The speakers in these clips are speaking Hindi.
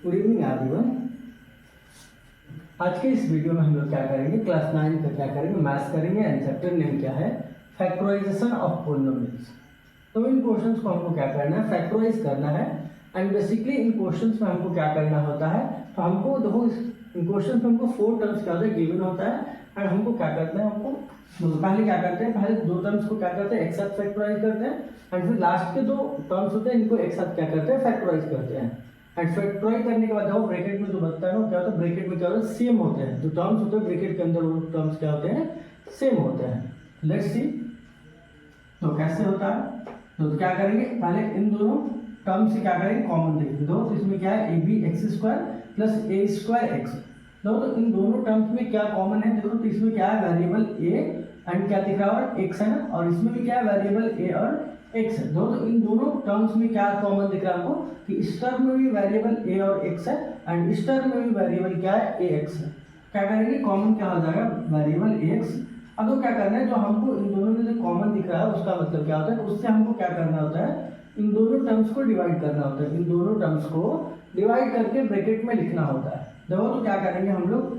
Good evening everyone. आज के इस वीडियो में हम लोग क्या करेंगे, क्लास 9 का क्या करेंगे, मैथ्स करेंगे एंड चैप्टर नेम क्या है, फैक्टराइजेशन ऑफ पॉलिनोमियल्स। तो इन क्वेश्चंस को हमको क्या करना है, फैक्टराइज करना है। एंड बेसिकली इन क्वेश्चंस में हमको क्या करना होता है, तो हमको देखो इन क्वेश्चन में हमको 4 टर्म्स क्या होता है गिवन होता है। एंड हमको क्या करते हैं, हमको पहले क्या करते हैं, पहले 2 टर्म्स को क्या करते हैं एक साथ फैक्टराइज करते हैं। एंड फिर लास्ट के 2 टर्म्स होते हैं इनको एक साथ क्या करते हैं, फैक्टराइज करते हैं। एंड फैक्टराइज करने के बाद देखो ब्रैकेट में जो बनता है ना क्या होता है, ब्रैकेट में क्या होता है सेम होते हैं, जो टर्म्स होते हैं ब्रैकेट के अंदर वो टर्म्स क्या होते हैं, सेम होते हैं। लेट्स सी तो कैसे होता है। तो क्या करेंगे, पहले इन दोनों टर्म्स से क्या करेंगे, कॉमन देखेंगे। दो तो इसमें क्या है, A B X square plus A square X. तो इन दोनों टर्म्स में क्या कॉमन है, देखो तो इसमें क्या है वेरिएबल ए एंड क्या दिख रहा है एक्स है ना, और इसमें भी क्या है वेरिएबल ए और एक्स है। तो इन दोनों टर्म्स में क्या कॉमन दिख रहा है आपको, कि इस टर्म में भी वेरिएबल ए और एक्स है एंड इस टर्म में भी वेरिएबल क्या है, ए एक्स है। क्या करेंगे, कॉमन क्या हो जाएगा, वेरिएबल ए एक्स। अब तो क्या करना है, जो हमको इन दोनों में जो कॉमन दिख रहा है उसका मतलब क्या होता है, उससे हमको क्या करना होता है, इन दोनों टर्म्स को डिवाइड करना होता है। इन दोनों टर्म्स को डिवाइड करके ब्रैकेट में लिखना होता है। देखो तो क्या करेंगे हम लोग,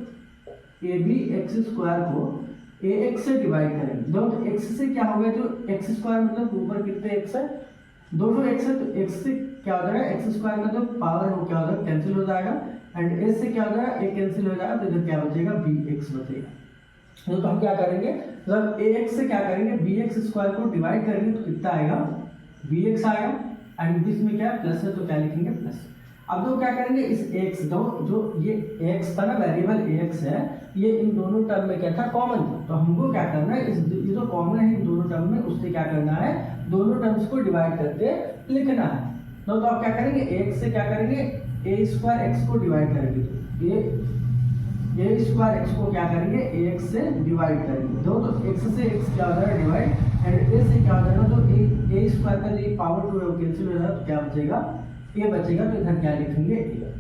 ए बी एक्स स्क्वायर को ए एक्स से डिवाइड करेंगे। दो तो एक्स से क्या हो गया, जो एक्स स्क्वायर मतलब ऊपर कितने एक्स है, दोनों एक्स है, तो एक्स से क्या हो जाएगा, एक्स स्क्वायर का जो पावर है वो क्या हो जाएगा, कैंसिल हो जाएगा। एंड ए से क्या हो जाएगा, ए कैंसिल हो जाएगा, तो इधर क्या बचेगा, बी एक्स बचेगा। तो हम क्या करेंगे, जब ए एक्स से क्या करेंगे, बी एक्स स्क्वायर को डिवाइड करेंगे तो कितना आएगा, बी एक्स आएगा। एंड बीच में क्या है प्लस है, तो क्या लिखेंगे प्लस। अब तो क्या करेंगे, इस एक्स दो जो ये एक्स था ना वेरिएबल ए एक्स है, ये इन दोनों टर्म में क्या था, कॉमन था। तो हमको क्या करना है, इस ये जो कॉमन है इन दोनों टर्म में, उससे क्या करना है, दोनों टर्म्स को डिवाइड करके लिखना है। तो आप क्या करेंगे, एक्स से क्या करेंगे, ए स्क्वायर एक्स को डिवाइड करेंगे, तो ए स्क्वायर एक्स को क्या करेंगे, ए एक्स से डिवाइड करेंगे। दो तो एक्स से एक्स क्या हो जाएगा डिवाइड, एंड ए से क्या हो जाएगा, तो ए स्क्वायर का जो पावर 2 है वो कैंसिल हो जाएगा, तो क्या बचेगा, ये बचेगा। तो इधर क्या लिखेंगे, ए।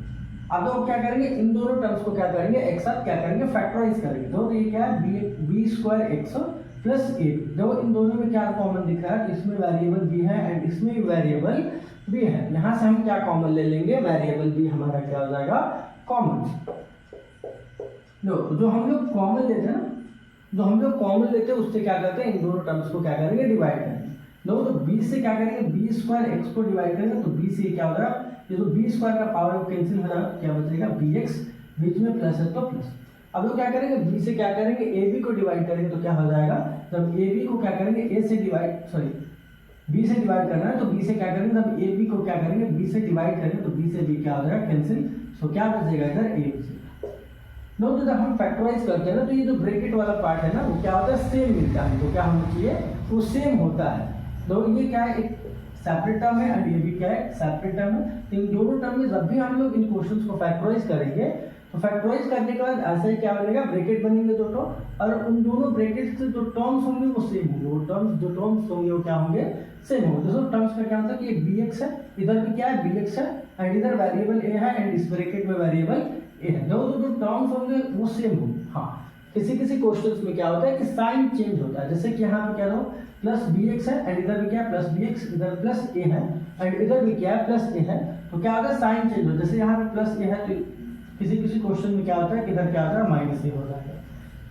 अब तो क्या करेंगे, इन दोनों टर्म्स को क्या करेंगे, एक साथ क्या करेंगे, फैक्टराइज करेंगे। तो ये क्या है, बी स्क्वायर एक्स प्लस ए। देखो इन दोनों में क्या कॉमन दिख रहा है, तो इसमें वेरिएबल बी है एंड इसमें भी वेरिएबल बी है। यहाँ से हम क्या कॉमन ले लेंगे, वेरिएबल बी हमारा क्या हो जाएगा, कॉमन। जो हम लोग कॉमन लेते हैं ना, जो हम लोग कॉमन लेते हैं उससे क्या करते हैं, इन दोनों टर्म्स को क्या करेंगे, डिवाइड करेंगे। तो बी से क्या करेंगे, बी स्क्वायर एक्स को डिवाइड करेंगे, तो बी से क्या हो जाएगा, ये जो बी स्क्वायर का पावर है कैंसिल हो जाएगा, क्या बचेगा, बी एक्स, बीच में प्लस है तो प्लस। अब लोग क्या करेंगे, बी से क्या करेंगे, ए बी को डिवाइड करेंगे, तो क्या हो जाएगा, जब ए बी को क्या करेंगे, ए से डिवाइड बी से डिवाइड करना है, तो बी से क्या करेंगे, जब ए बी को क्या करेंगे, बी से डिवाइड करेंगे, तो बी से बी क्या हो जाएगा, कैंसिल। सो क्या बचेगा इधर, ए बचेगा। नो तो जब हम फैक्टराइज करते हैं ना, तो ये जो ब्रैकेट वाला पार्ट है ना, वो क्या होता है, सेम मिलता है। तो क्या होना चाहिए, वो सेम होता है। तो ये क्या है, एक सेपरेट टर्म है एंड ये भी क्या है, सेपरेट टर्म है। इन दोनों टर्म में जब भी हम लोग इन क्वेश्चंस को फैक्टराइज करेंगे, तो फैक्टराइज करने के बाद ऐसा ही क्या बनेगा, ब्रैकेट बनेंगे दो टर्म, और उन दोनों ब्रैकेट से जो टर्म्स होंगे वो सेम होंगे। वो टर्म्स जो टर्म्स होंगे वो क्या होंगे, सेम होंगे। दोस्तों टर्म्स का क्या होता है कि ये बी एक्स है, इधर भी क्या है, बी एक्स है, एंड इधर वेरिएबल ए है एंड इस ब्रैकेट में वेरिएबल ए है। जो टर्म्स होंगे वो सेम होंगे। हाँ, किसी किसी क्वेश्चंस में क्या होता है कि साइन चेंज होता है, जैसे कि यहाँ पे क्या हो, प्लस बी एक्स है एंड इधर भी क्या है, प्लस बी एक्स, इधर प्लस ए है एंड इधर भी क्या है, प्लस ए है। तो क्या होता है, साइन चेंज होता है। जैसे यहाँ पे प्लस ए है, तो किसी किसी क्वेश्चन में क्या होता है कि इधर क्या होता है, माइनस ए हो जाता है।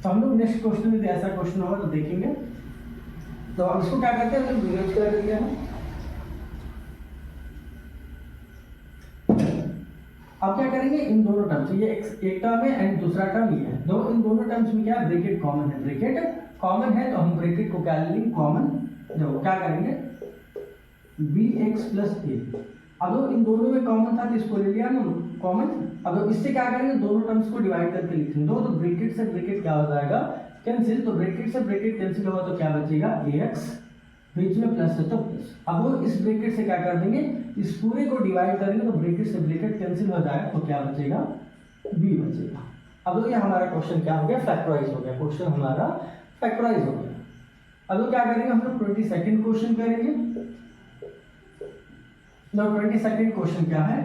तो हम लोग नेक्स्ट क्वेश्चन में ऐसा क्वेश्चन होगा तो देखेंगे। तो अब इसको क्या करते हैं, हम लोग डिवाइड कर देते हैं। अब क्या करेंगे, इन दोनों टर्म्स, ये एक टर्म है एंड दूसरा टर्म ये है। दो इन दोनों टर्म्स में क्या है, ब्रैकेट कॉमन है, ब्रैकेट कॉमन है, तो हम ब्रैकेट को क्या लेंगे, कॉमन। देखो क्या करेंगे, बी एक्स प्लस ए। अब इन दोनों में कॉमन था तो इसको ले लिया ना कॉमन। अब इससे क्या करेंगे, दोनों टर्म्स को डिवाइड करके लिखेंगे। दो तो ब्रैकेट से ब्रैकेट क्या हो जाएगा, कैंसिल। तो ब्रैकेट से ब्रैकेट कैंसिल होगा तो क्या बचेगा, ए एक्स, बीच में प्लस है तो प्लस। अब वो इस ब्रैकेट से क्या कर देंगे, इस पूरे को डिवाइड करेंगे, तो ब्रैकेट से ब्रैकेट कैंसिल हो जाएगा, तो क्या बचेगा, बी बचेगा। अब ये हमारा क्वेश्चन क्या हो गया, फैक्टराइज हो गया। क्वेश्चन हमारा फैक्टराइज हो गया। अब क्या करेंगे, हम लोग 22nd क्वेश्चन करेंगे। 22nd क्वेश्चन क्या है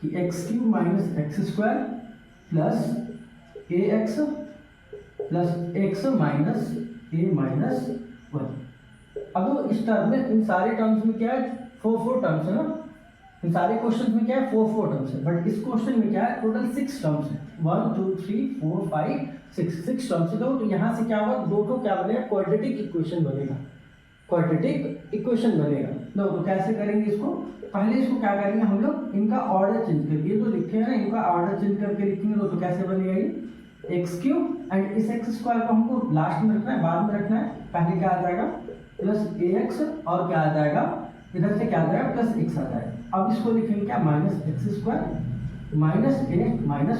कि x cube minus x square plus a x plus x minus a minus 1। अब इस टर्म में, इन सारे टर्म्स में क्या है, 4 टर्म्स है ना, इन सारे क्वेश्चन में क्या है 4 टर्म्स है, बट इस क्वेश्चन में क्या है टोटल 6 टर्म्स है, 1 2 3 4 5 6 टर्म्स है। तो यहाँ से क्या होगा, दो तो क्या बनेगा, क्वाड्रेटिक इक्वेशन बनेगा, क्वाड्रेटिक इक्वेशन बनेगा। तो कैसे करेंगे इसको, पहले इसको क्या करेंगे हम लोग, इनका ऑर्डर चेंज करके, तो लिखे हैं ना, इनका ऑर्डर चेंज करके लिखेंगे तो कैसे बनेगा ये एक्स क्यूब, एंड इस एक्स स्क्वायर को हमको लास्ट में रखना है, बाद में रखना है। पहले क्या आ जाएगा प्लस ए एक्स, और क्या आ जाएगा इधर से क्या आ जाएगा प्लस एक्स आ जाएगा। अब इसको लिखेंगे क्या, minus x square minus a minus,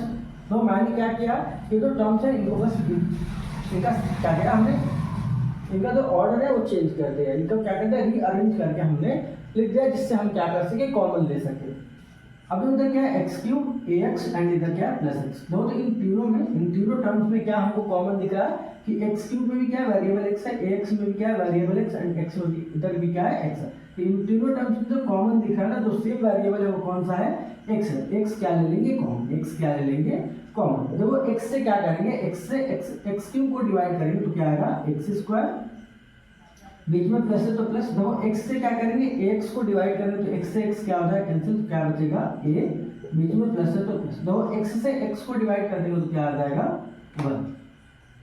तो मैंने क्या किया, ये जो टर्म्स है इनको बस इनका क्या किया हमने, इनका जो ऑर्डर है वो चेंज कर दिया, इनका क्या करते हैं रीअरेंज करके हमने लिख दिया, जिससे हम क्या कर सके, कॉमन ले सके। अब उधर क्या है x cube A x, and इधर क्या है प्लस एक्स। तो इन तीनों में, इन तीनों टर्म्स में क्या हमको कॉमन दिख रहा है कि एक्स क्यूब में भी क्या है वेरिएबल एक्स है, ए एक्स में भी क्या है वेरिएबल एक्स, एंड एक्स में भी इधर भी क्या है एक्स है। तो इन तीनों टर्म्स में जो कॉमन दिख रहा है ना, जो सेम वेरिएबल है वो कौन सा है, एक्स है। एक्स क्या ले लेंगे कॉमन, एक्स क्या ले लेंगे कॉमन। देखो एक्स से क्या करेंगे, एक्स से एक्स क्यूब को डिवाइड करेंगे तो क्या आएगा एक्स स्क्वायर, बीच में प्लस है तो प्लस। देखो x से क्या करेंगे, x को डिवाइड करेंगे तो x से x क्या होता है कैंसिल, तो क्या बचेगा a, बीच में प्लस है तो प्लस। देखो x से x को डिवाइड कर देंगे तो क्या आ जाएगा 1।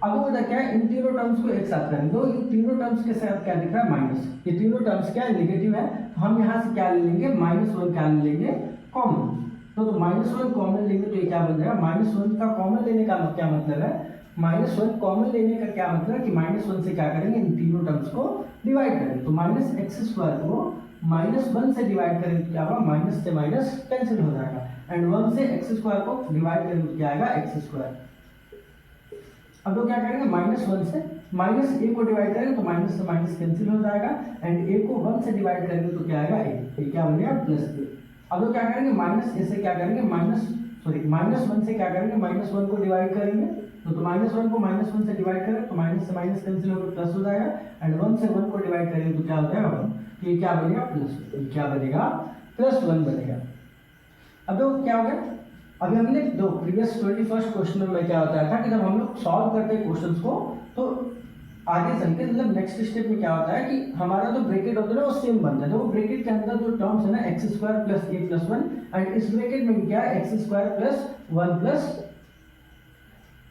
अब वो क्या है, इन तीनों टर्म्स को एक साथ करेंगे, तो इन तीनों टर्म्स के साथ क्या दिख रहा है माइनस, ये तीनों टर्म्स क्या है नेगेटिव है, तो हम यहाँ से क्या ले लेंगे -1 क्या ले लेंगे कॉमन। तो -1 कॉमन लेंगे तो ये क्या बन जाएगा, -1 का कॉमन लेने का क्या मतलब है, -1 कॉमन लेने का क्या मतलब है कि -1 से क्या करेंगे, इन तीनों टर्म्स को डिवाइड करेंगे। तो माइनस एक्स स्क्वायर को -1 से डिवाइड करेंगे तो क्या होगा, माइनस से माइनस कैंसिल हो जाएगा, एंड 1 से एक्स स्क्वायर को डिवाइड करेंगे तो क्या आएगा एक्स स्क्वायर। अब तो क्या करेंगे, -1 से माइनस ए को डिवाइड करेंगे तो माइनस से माइनस कैंसिल हो जाएगा, एंड ए को 1 से डिवाइड करेंगे तो क्या आएगा ए, ये क्या बनेगा प्लस ए। अब तो क्या करेंगे, माइनस ए से क्या करेंगे, -1 से क्या करेंगे, -1 को डिवाइड करेंगे, तो -1 को -1 से डिवाइड करें तो माइनस से माइनस कैंसिल होकर प्लस हो जाएगा, एंड 1 से 1 को डिवाइड करेंगे तो क्या हो जाएगा 1, ये क्या बनेगा प्लस, क्या बनेगा +1 बनेगा। अब तो क्या हो गया, अभी हमने दो प्रीवियस 21st क्वेश्चन में क्या होता था कि जब हम लोग सॉल्व करते हैं क्वेश्चंस को, तो आगे चल के मतलब नेक्स्ट स्टेप में क्या होता है कि हमारा जो ब्रैकेट होता है ना वो सेम बनता है। तो वो ब्रैकेट के अंदर जो टर्म्स है ना x square plus A plus 1, and इस ब्रैकेट में क्या है एक्स स्क्वायर प्लस 1 प्लस,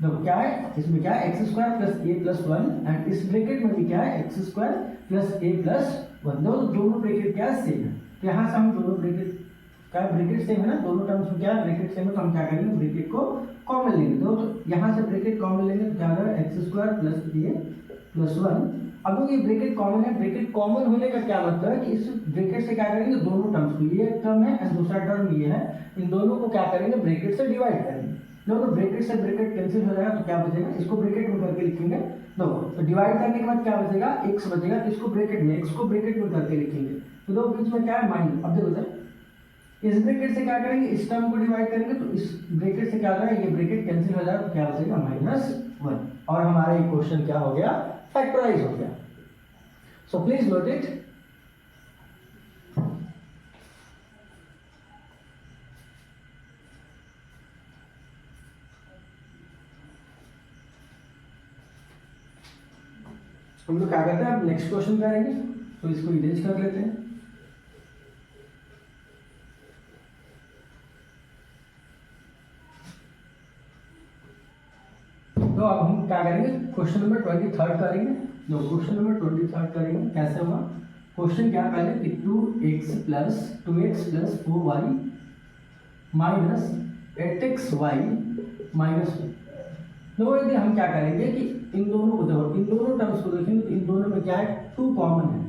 देखो क्या है इसमें क्या है X square plus A plus 1, and इस ब्रैकेट में भी क्या है एक्स स्क्वायर प्लस ए प्लस 1। दोनों ब्रैकेट क्या है सेम है, तो यहाँ से हम दोनों ब्रैकेट क्या ब्रैकेट सेम है ना, दोनों टर्म्स में क्या है ब्रैकेट सेम है, तो हम क्या करेंगे ब्रैकेट को कॉमन लेंगे। तो यहाँ से ब्रैकेट कॉमन लेंगे तो क्या होगा एक्स स्क्वायर प्लस ए प्लस 1। अब ये ब्रैकेट कॉमन है, ब्रैकेट कॉमन होने का क्या मतलब है कि इस ब्रैकेट से क्या करेंगे दोनों टर्म्स को, ये टर्म है एंड दूसरा टर्म ये है, इन दोनों को क्या करेंगे ब्रैकेट से डिवाइड करेंगे। दोनों ब्रैकेट से ब्रैकेट कैंसिल हो जाएगा तो क्या बचेगा, इसको ब्रैकेट में करके लिखेंगे, तो डिवाइड करने के बाद क्या बचेगा x बचेगा, तो इसको ब्रैकेट में x को ब्रैकेट में करके लिखेंगे, तो दो बीच में क्या है माइनस। अब देखो सर इस ब्रैकेट से क्या करेंगे इस टर्म को डिवाइड करेंगे, तो इस ब्रैकेट से क्या हो जाएगा ये ब्रैकेट कैंसिल हो जाएगा, तो क्या बचेगा -1, और हमारा ये क्वेश्चन क्या हो गया फैक्टराइज हो गया। So please note it. हम लोग क्या करते हैं अब नेक्स्ट क्वेश्चन करेंगे, तो इसको इरेज कर लेते हैं। तो अब हम क्या करेंगे क्वेश्चन नंबर 23 करेंगे। जो क्वेश्चन नंबर 23 करेंगे कैसे होगा, क्वेश्चन क्या पहले कि 2x plus 4y minus 8xy minus 1। तो यदि हम क्या करेंगे कि इन दोनों को देखो, इन दोनों टर्म्स को देखेंगे तो इन दोनों में क्या है 2 कॉमन है,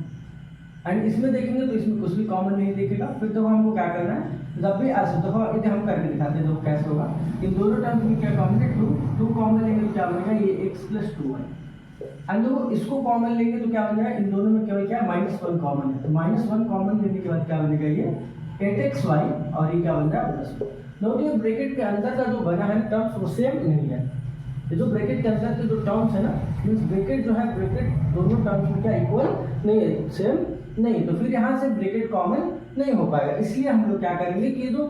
एंड इसमें देखेंगे तो इसमें कुछ भी कॉमन नहीं दिखेगा। फिर तो हमको क्या करना है, जब भी ऐसे देखो यदि हम करके दिखाते हैं देखो कैसे होगा, इन दोनों टर्म्स में क्या कॉमन है 2 कॉमन लेंगे तो क्या बनेगा ये x प्लस 2y, एंड देखो इसको कॉमन लेंगे तो क्या बनेगा इन दोनों में क्या -1 कॉमन है, तो -1 कॉमन लेने के बाद क्या बनेगा ये 8xy, और ये क्या बन रहा है +1। देखो ये ब्रैकेट के अंदर का जो बना है टर्म्स वो सेम नहीं है, ये जो ब्रैकेट के अंदर के जो टर्म्स है ना मीन्स ब्रैकेट जो है ब्रैकेट दोनों टर्म्स में क्या इक्वल नहीं है, सेम नहीं, तो फिर यहाँ से ब्रैकेट कॉमन नहीं हो पाएगा। इसलिए हम लोग क्या करेंगे कि जो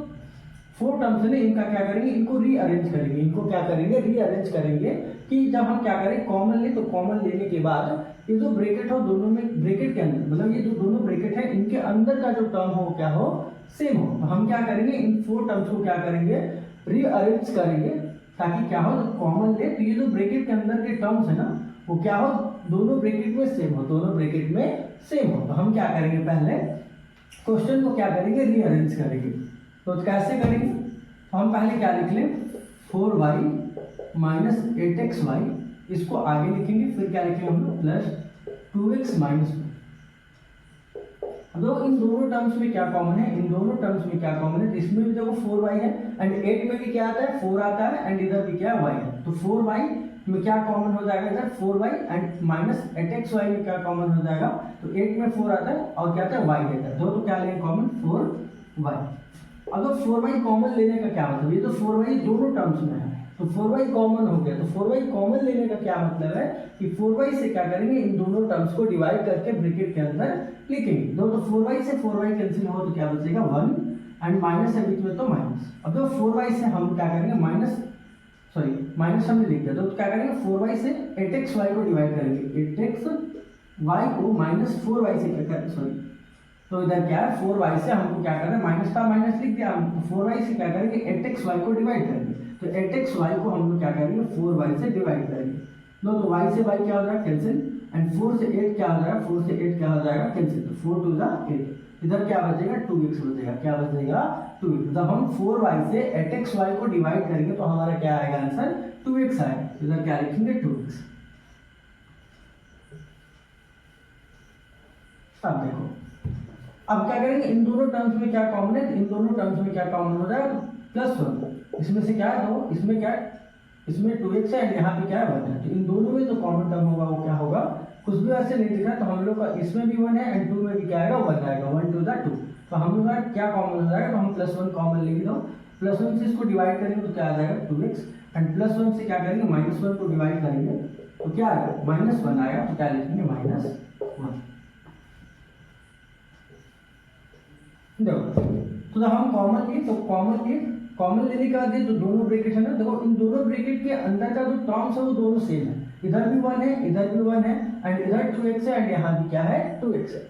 4 टर्म्स है ना इनका क्या करेंगे इनको रीअरेंज करेंगे, इनको क्या करेंगे रीअरेंज करेंगे कि जब हम क्या करें कॉमन ले तो कॉमन लेने के बाद ये जो ब्रैकेट हो दोनों में, ब्रैकेट के अंदर मतलब ये जो दोनों ब्रैकेट है इनके अंदर का जो टर्म हो क्या हो, सेम हो। तो हम क्या करेंगे, इन 4 टर्म्स को क्या करेंगे, रीअरेंज करेंगे ताकि क्या हो, कॉमन ले। तो ये जो ब्रैकेट के अंदर के टर्म्स है ना वो क्या हो, दोनों ब्रैकेट में सेम हो, दोनों ब्रैकेट में सेम हो। तो हम क्या करेंगे, पहले क्वेश्चन को क्या करेंगे, रीअरेंज करेंगे। तो कैसे करेंगे, तो हम पहले क्या लिख लें, 4y माइनस 8xy, इसको आगे लिखेंगे, फिर क्या लिखेंगे हम लोग, प्लस 2x माइनस 1। अब इन दोनों टर्म्स में क्या कॉमन है, इन दोनों टर्म्स में क्या कॉमन है, तो इसमें भी देखो 4y है एंड 8 में भी क्या आता है, 4 आता है एंड इधर भी क्या y है। तो 4y में क्या कॉमन हो जाएगा, इधर 4y एंड माइनस 8xy में क्या कॉमन हो जाएगा, तो 8 में 4 आता है और क्या आता है, y देता है। दो तो क्या लेंगे कॉमन, 4y। अगर 4y कॉमन लेने का क्या मतलब, ये तो 4y दोनों टर्म्स में है तो 4y कॉमन हो गया। तो 4y कॉमन लेने का क्या मतलब है कि 4y से क्या करेंगे, इन दोनों टर्म्स को डिवाइड करके ब्रैकेट के अंदर लिखेंगे। दो तो 4y से 4y कैंसिल हो तो क्या बचेगा, 1 एंड माइनस है बीच में तो माइनस। अब तो 4y से हम क्या करेंगे, माइनस हमने लिख दिया, तो क्या करेंगे 4y से 8xy को डिवाइड करेंगे, 8xy को माइनस 4y से क्या करेंगे, तो इधर क्या है 4y से हमको क्या करना है, माइनस का माइनस लिख दिया हम, तो 4y से क्या करेंगे 8xy को डिवाइड करेंगे। तो 8xy को हम लोग क्या करेंगे 4y से डिवाइड करेंगे। नो तो y से y क्या हो जाएगा, कैंसिल, एंड 4 से 8 क्या हो जाएगा, 4 से 8 क्या हो जाएगा, कैंसिल। तो 4 टू जा 8, इधर क्या बचेगा 2x बचेगा, क्या बचेगा 2x। जब हम 4y से 8xy को डिवाइड करेंगे तो हमारा क्या आएगा आंसर, 2x आएगा। इधर क्या लिखेंगे 2x। अब देखो अब क्या करेंगे, इन दोनों टर्म्स में क्या कॉमन है, इन दोनों टर्म्स में क्या कॉमन हो जाएगा, प्लस 1। इसमें से क्या है, दो इसमें क्या है, इसमें 2x है, यहाँ पे क्या है 1 है। तो इन दोनों में जो कॉमन टर्म होगा वो क्या होगा, कुछ भी वैसे नहीं दिख रहा, तो हम लोग का इसमें भी 1 है एंड 2 में भी क्या आएगा, 1 आएगा, 1 टू द 2। तो हम लोग का क्या कॉमन हो जाएगा, तो हम प्लस 1 कॉमन लेंगे, तो प्लस 1 से इसको डिवाइड करेंगे तो क्या आ जाएगा 2x, एंड प्लस 1 से क्या करेंगे माइनस 1 को डिवाइड करेंगे तो क्या आएगा, माइनस 1 आएगा। तो क्या लिखेंगे, माइनस 1। देखो तो जब हम कॉमन लिए तो कॉमन लेने के बाद ये जो दोनों ब्रैकेट है ना, देखो इन दोनों ब्रैकेट के अंदर का जो टर्म्स है वो दोनों सेम है, इधर भी 1 है, इधर भी 1 है एंड इधर 2x है एंड यहाँ भी क्या है 2x है।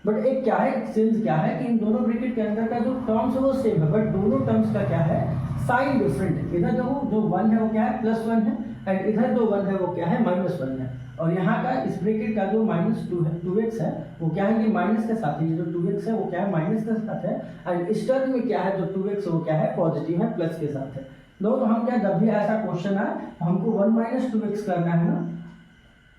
बट एक क्या है, चेंज क्या है कि इन दोनों ब्रैकेट के अंदर का जो टर्म्स है वो सेम है, बट दोनों टर्म्स का क्या है, साइन डिफरेंट है। इधर देखो जो 1 है वो क्या है, प्लस 1 है एंड इधर जो 1 है वो क्या है, माइनस 1 है। और यहाँ का इस ब्रैकेट का जो माइनस 2 है, 2x है, वो क्या है, ये माइनस के साथ है, ये जो 2x है वो क्या है, माइनस के साथ है एंड इस टर्म में क्या है, जो 2x है वो क्या है, पॉजिटिव है, प्लस के साथ है। तो हम क्या, जब भी ऐसा क्वेश्चन आए तो हमको 1 माइनस 2x करना है ना,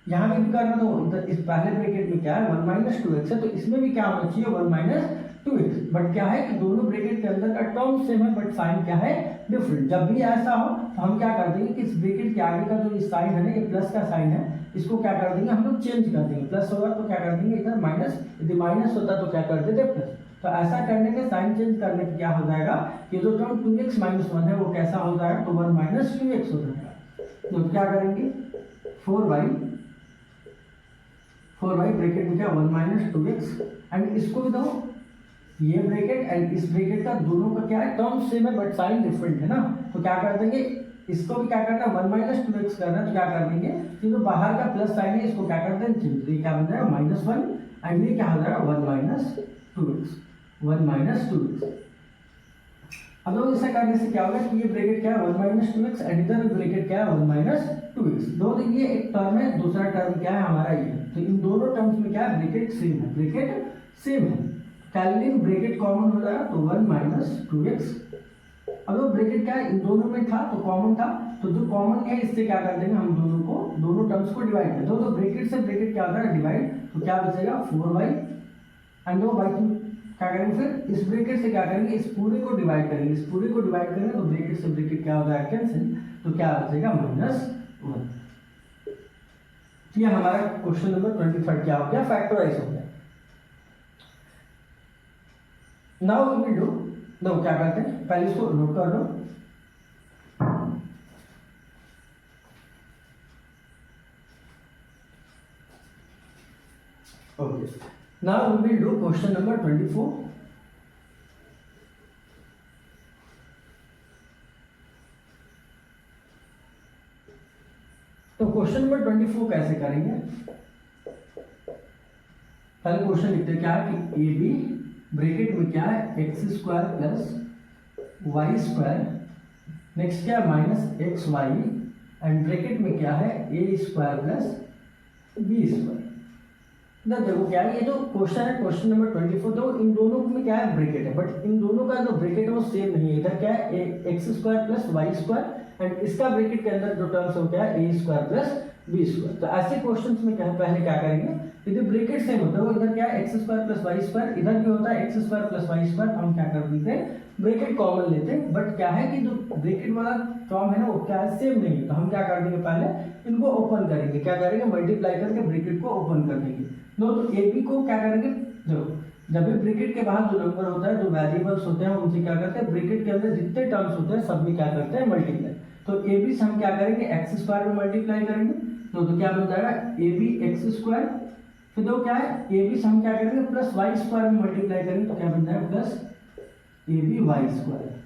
यहाँ पे भी करना, तो इधर इस पहले ब्रैकेट में क्या है 1 माइनस 2x है, तो इसमें भी क्या होना चाहिए 1 माइनस 2x। बट क्या है कि दोनों ब्रैकेट के अंदर का टर्म सेम है बट साइन क्या है, डिफरेंट। जब भी ऐसा हो तो हम क्या कर देंगे कि इस ब्रैकेट के आगे का जो साइन है ना, ये प्लस का साइन है, इसको क्या कर देंगे हम लोग चेंज कर देंगे, प्लस होगा तो क्या कर देंगे इधर माइनस, यदि माइनस होता तो क्या कर देते प्लस। तो ऐसा करने के साइन चेंज करने के क्या हो जाएगा कि जो टर्म 2x माइनस 1 है वो कैसा हो जाएगा, तो 1 माइनस 2x हो जाएगा। तो क्या करेंगे 4y ब्रैकेट में क्या 1 माइनस 2x एंड इसको भी दो, ये ब्रैकेट एंड इस ब्रैकेट का दोनों का क्या है, टर्म सेम है बट साइन डिफरेंट है ना। तो क्या कर देंगे, इसको भी क्या करना है 1 माइनस 2x करना है, तो क्या कर देंगे कि जो बाहर का प्लस साइन है इसको क्या करते हैं चेंज, ये क्या बन जाएगा माइनस 1 एंड ये क्या हो जाएगा 1 माइनस 2x, 1 माइनस 2x। अब लोग इसे करने से क्या होगा कि ये ब्रैकेट क्या है 1 माइनस 2x एंड इधर ब्रैकेट क्या है 1 माइनस 2x। दो ये एक टर्म है, दूसरा टर्म क्या है हमारा ये। तो इन दोनों टर्म्स में क्या है, ब्रैकेट सेम है, ब्रैकेट सेम है, कैलिन ब्रैकेट कॉमन हो जाएगा तो 1 माइनस 2x। अब वो ब्रैकेट क्या है इन दोनों में था तो कॉमन था, तो जो कॉमन है इससे क्या कर देंगे हम दोनों टर्म्स को डिवाइड कर दो, तो ब्रैकेट से ब्रैकेट क्या होता है डिवाइड, तो क्या बचेगा 4y एंड दो बाई क्या करेंगे, फिर इस ब्रैकेट से क्या करेंगे इस पूरे को डिवाइड करेंगे, इस पूरे को डिवाइड करेंगे तो ब्रैकेट से ब्रैकेट क्या हो जाएगा कैंसिल, तो क्या बचेगा माइनस 1। ये हमारा क्वेश्चन नंबर 23 क्या हो गया, फैक्टराइज हो गया। नाउ वी विल डू, देखो क्या करते हैं, पहले इसको नोट कर लो। Okay, now we will do question number 24। तो क्वेश्चन नंबर 24 कैसे करेंगे, पहले क्वेश्चन लिखते हैं क्या है कि ए बी ब्रैकेट में क्या है X square plus Y square, next क्या है minus X Y, and bracket में क्या है A square plus B square. इधर देखो क्या है, ये जो क्वेश्चन है क्वेश्चन नंबर 24, तो इन दोनों में क्या है ब्रैकेट है, बट इन दोनों का जो ब्रैकेट है वो सेम नहीं है। इधर क्या है X square plus Y square, and इसका ब्रैकेट के अंदर जो टर्म्स हो क्या है A square plus B square. तो ऐसे क्वेश्चंस में क्या है पहले क्या करेंगे, यदि ब्रैकेट सेम होता है वो इधर क्या है X square plus Y square, इधर भी होता है X square plus Y square, हम क्या कर देते हैं ब्रैकेट कॉमन लेते हैं। बट क्या है कि जो ब्रैकेट वाला टर्म है ना वो क्या है सेम नहीं है, तो हम क्या कर देंगे पहले इनको ओपन करेंगे, क्या करेंगे मल्टीप्लाई करके ब्रैकेट को ओपन कर देंगे। तो ए बी को क्या करेंगे, देखो जब भी ब्रैकेट के बाहर जो नंबर होता है जो वेरिएबल्स होते हैं उनसे क्या करते हैं ब्रैकेट के अंदर जितने टर्म्स होते हैं सब में क्या करते हैं मल्टीप्लाई। तो ए बी से हम क्या करेंगे एक्स स्क्वायर में मल्टीप्लाई करेंगे, तो क्या बन जाएगा ए बी एक्स स्क्वायर, फिर दो क्या है ए बी से हम क्या करेंगे प्लस वाई स्क्वायर में मल्टीप्लाई करेंगे, तो क्या बन जाएगा प्लस ए बी वाई स्क्वायर।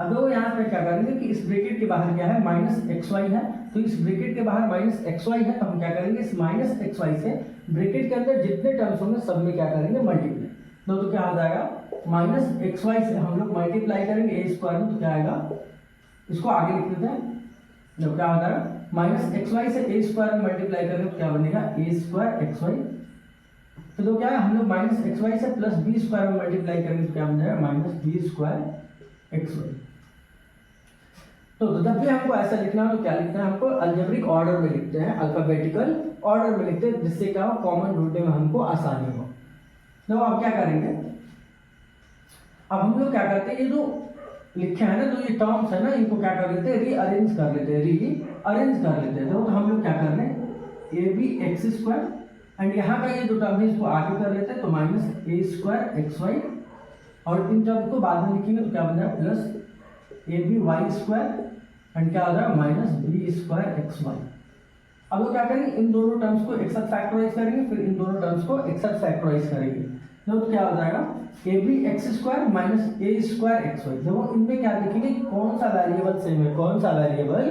अब वो यहाँ पे क्या करेंगे कि इस ब्रैकेट के बाहर क्या है माइनस एक्स वाई है, तो इस ब्रैकेट के बाहर माइनस एक्स वाई है, तो हम क्या करेंगे इस माइनस एक्स वाई से ब्रैकेट के अंदर जितने टर्म्स होंगे सब में क्या करेंगे मल्टीप्लाई। तो क्या हो जाएगा माइनस एक्स वाई से हम लोग मल्टीप्लाई करेंगे ए स्क्वायर में, तो क्या आएगा इसको आगे लिख देते हैं, जब क्या हो जाएगा माइनस एक्स वाई से ए स्क्वायर में मल्टीप्लाई करेंगे तो क्या बनेगा ए स्क्वायर एक्स वाई। तो क्या है हम लोग माइनस एक्स वाई से प्लस बी स्क्वायर में मल्टीप्लाई करेंगे तो क्या बन जाएगा minus B square X Y. तो जब भी हमको ऐसा लिखना हो तो क्या लिखना है, हमको अलजेब्रिक ऑर्डर में लिखते हैं, अल्फाबेटिकल ऑर्डर में लिखते हैं, जिससे क्या हो कॉमन ढूंढने में हमको आसानी हो। तो अब क्या करेंगे, अब हम लोग क्या करते हैं ये जो लिखे हैं ना तो ये टर्म्स है ना इनको क्या कर लेते हैं रीअरेंज कर लेते हैं, रीअरेंज कर लेते हैं। तो हम लोग क्या कर रहे हैं A B X square, and यहाँ का ये जो टर्म है इसको आगे कर लेते हैं, तो minus A square X Y, और इन टर्म को बाद में लिखेंगे तो क्या बन जाएगा plus A B Y square, and क्या हो जाएगा minus B square X Y. अब लोग क्या करेंगे इन दोनों टर्म्स को एक साथ फैक्टराइज करेंगे, फिर इन दोनों टर्म्स को एक साथ फैक्टराइज करेंगे, तो क्या हो जाएगा A B X square minus A square X Y. देखो इनमें क्या देखेंगे कौन सा वेरिएबल सेम है, कौन सा वेरिएबल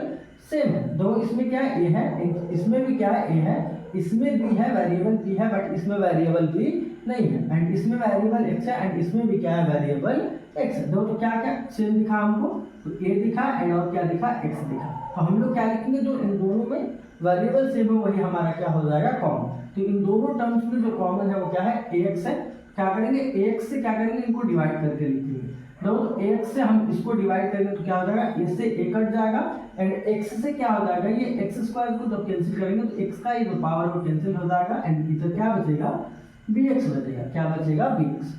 सेम है। देखो इसमें क्या है ए है, इसमें भी क्या है ए है, इसमें भी है वेरिएबल बी है, बट इसमें वेरिएबल बी नहीं है, एंड इसमें वेरिएबल एक्स है, एंड इसमें भी क्या है वेरिएबल एक्स है। देखो तो क्या क्या सेम दिखा हमको, तो ए दिखा एंड और क्या दिखा एक्स दिखा। तो हम लोग क्या लिखेंगे जो इन दोनों में वेरिएबल सेम है वही हमारा क्या हो जाएगा कॉमन। तो इन दोनों टर्म्स में जो कॉमन है वो क्या है ए एक्स है, क्या करेंगे ए एक्स से क्या करेंगे इनको डिवाइड करके लिखेंगे। तो ए एक्स से हम इसको डिवाइड करेंगे तो क्या हो जाएगा ए से ए कट जाएगा, एंड एक्स से क्या हो जाएगा ये एक्स स्क्वायर को जब कैंसिल करेंगे तो एक्स का ये जो पावर वो कैंसिल हो जाएगा, एंड इधर क्या बचेगा बी एक्स बचेगा, क्या बचेगा बी एक्स।